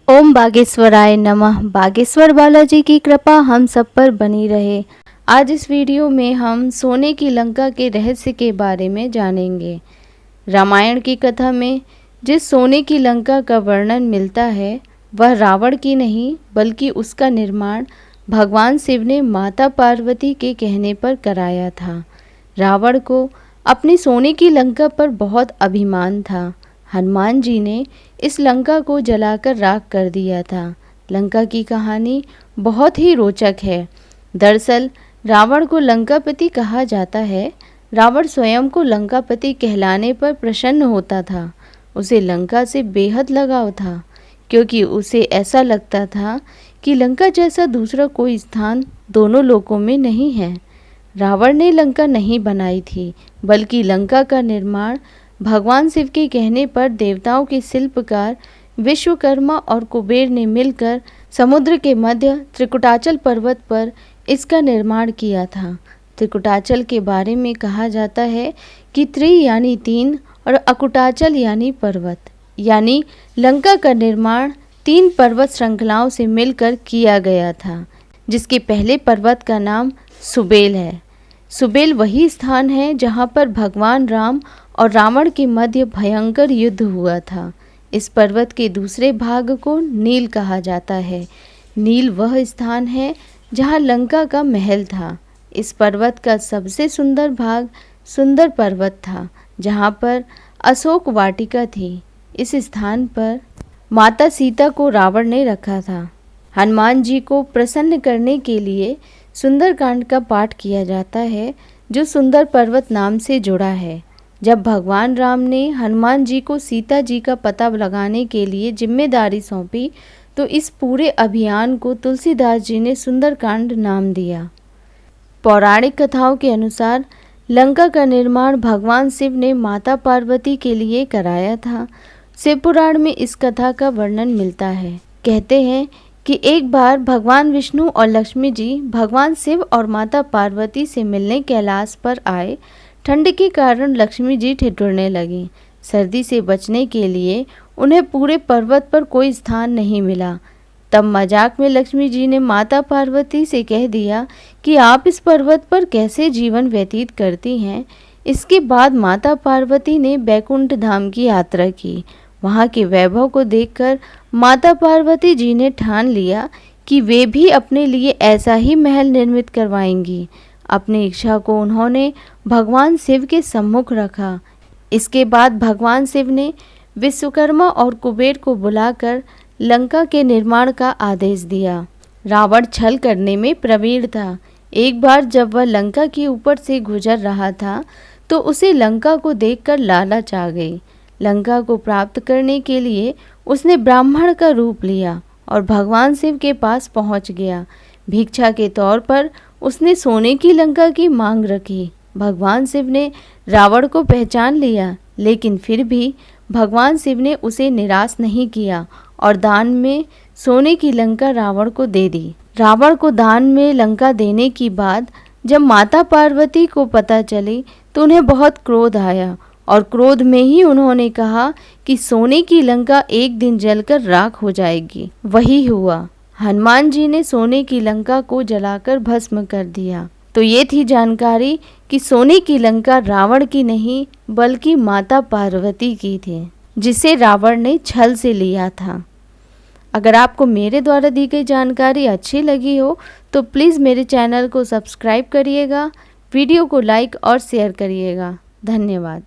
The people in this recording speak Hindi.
ओम बागेश्वराय नमः। बागेश्वर बालाजी की कृपा हम सब पर बनी रहे। आज इस वीडियो में हम सोने की लंका के रहस्य के बारे में जानेंगे। रामायण की कथा में जिस सोने की लंका का वर्णन मिलता है वह रावण की नहीं बल्कि उसका निर्माण भगवान शिव ने माता पार्वती के कहने पर कराया था। रावण को अपनी सोने की लंका पर बहुत अभिमान था। हनुमान जी ने इस लंका को जलाकर राख कर दिया था। लंका की कहानी बहुत ही रोचक है। दरअसल रावण को लंकापति कहा जाता है। रावण स्वयं को लंकापति कहलाने पर प्रसन्न होता था। उसे लंका से बेहद लगाव था क्योंकि उसे ऐसा लगता था कि लंका जैसा दूसरा कोई स्थान दोनों लोकों में नहीं है। रावण ने लंका नहीं बनाई थी बल्कि लंका का निर्माण भगवान शिव के कहने पर देवताओं के शिल्पकार विश्वकर्मा और कुबेर ने मिलकर समुद्र के मध्य त्रिकुटाचल पर्वत पर इसका निर्माण किया था। त्रिकुटाचल के बारे में कहा जाता है कि त्रि यानी तीन और अकुटाचल यानी पर्वत, यानी लंका का निर्माण 3 पर्वत श्रृंखलाओं से मिलकर किया गया था, जिसके पहले पर्वत का नाम सुबेल है। सुबेल वही स्थान है जहाँ पर भगवान राम और रावण के मध्य भयंकर युद्ध हुआ था। इस पर्वत के दूसरे भाग को नील कहा जाता है। नील वह स्थान है जहाँ लंका का महल था। इस पर्वत का सबसे सुंदर भाग सुंदर पर्वत था जहाँ पर अशोक वाटिका थी। इस स्थान पर माता सीता को रावण ने रखा था। हनुमान जी को प्रसन्न करने के लिए सुंदरकांड का पाठ किया जाता है जो सुंदर पर्वत नाम से जुड़ा है। जब भगवान राम ने हनुमान जी को सीता जी का पता लगाने के लिए जिम्मेदारी सौंपी तो इस पूरे अभियान को तुलसीदास जी ने सुंदरकांड नाम दिया। पौराणिक कथाओं के अनुसार लंका का निर्माण भगवान शिव ने माता पार्वती के लिए कराया था। शिव पुराण में इस कथा का वर्णन मिलता है। कहते हैं कि एक बार भगवान विष्णु और लक्ष्मी जी भगवान शिव और माता पार्वती से मिलने कैलाश पर आए। ठंड के कारण लक्ष्मी जी ठिठुरने लगीं। सर्दी से बचने के लिए उन्हें पूरे पर्वत पर कोई स्थान नहीं मिला। तब मजाक में लक्ष्मी जी ने माता पार्वती से कह दिया कि आप इस पर्वत पर कैसे जीवन व्यतीत करती हैं। इसके बाद माता पार्वती ने बैकुंठ धाम की यात्रा की। वहाँ के वैभव को देखकर माता पार्वती जी ने ठान लिया कि वे भी अपने लिए ऐसा ही महल निर्मित करवाएंगी। अपनी इच्छा को उन्होंने भगवान शिव के सम्मुख रखा। इसके बाद भगवान शिव ने विश्वकर्मा और कुबेर को बुलाकर लंका के निर्माण का आदेश दिया। रावण छल करने में प्रवीण था। एक बार जब वह लंका के ऊपर से गुजर रहा था तो उसे लंका को देखकर लालच आ गई। लंका को प्राप्त करने के लिए उसने ब्राह्मण का रूप लिया और भगवान शिव के पास पहुंच गया। भिक्षा के तौर पर उसने सोने की लंका की मांग रखी। भगवान शिव ने रावण को पहचान लिया, लेकिन फिर भी भगवान शिव ने उसे निराश नहीं किया और दान में सोने की लंका रावण को दे दी। रावण को दान में लंका देने की बात जब माता पार्वती को पता चली तो उन्हें बहुत क्रोध आया और क्रोध में ही उन्होंने कहा कि सोने की लंका एक दिन जलकर राख हो जाएगी। वही हुआ। हनुमान जी ने सोने की लंका को जलाकर भस्म कर दिया। तो ये थी जानकारी कि सोने की लंका रावण की नहीं बल्कि माता पार्वती की थी, जिसे रावण ने छल से लिया था। अगर आपको मेरे द्वारा दी गई जानकारी अच्छी लगी हो तो प्लीज़ मेरे चैनल को सब्सक्राइब करिएगा, वीडियो को लाइक और शेयर करिएगा। धन्यवाद।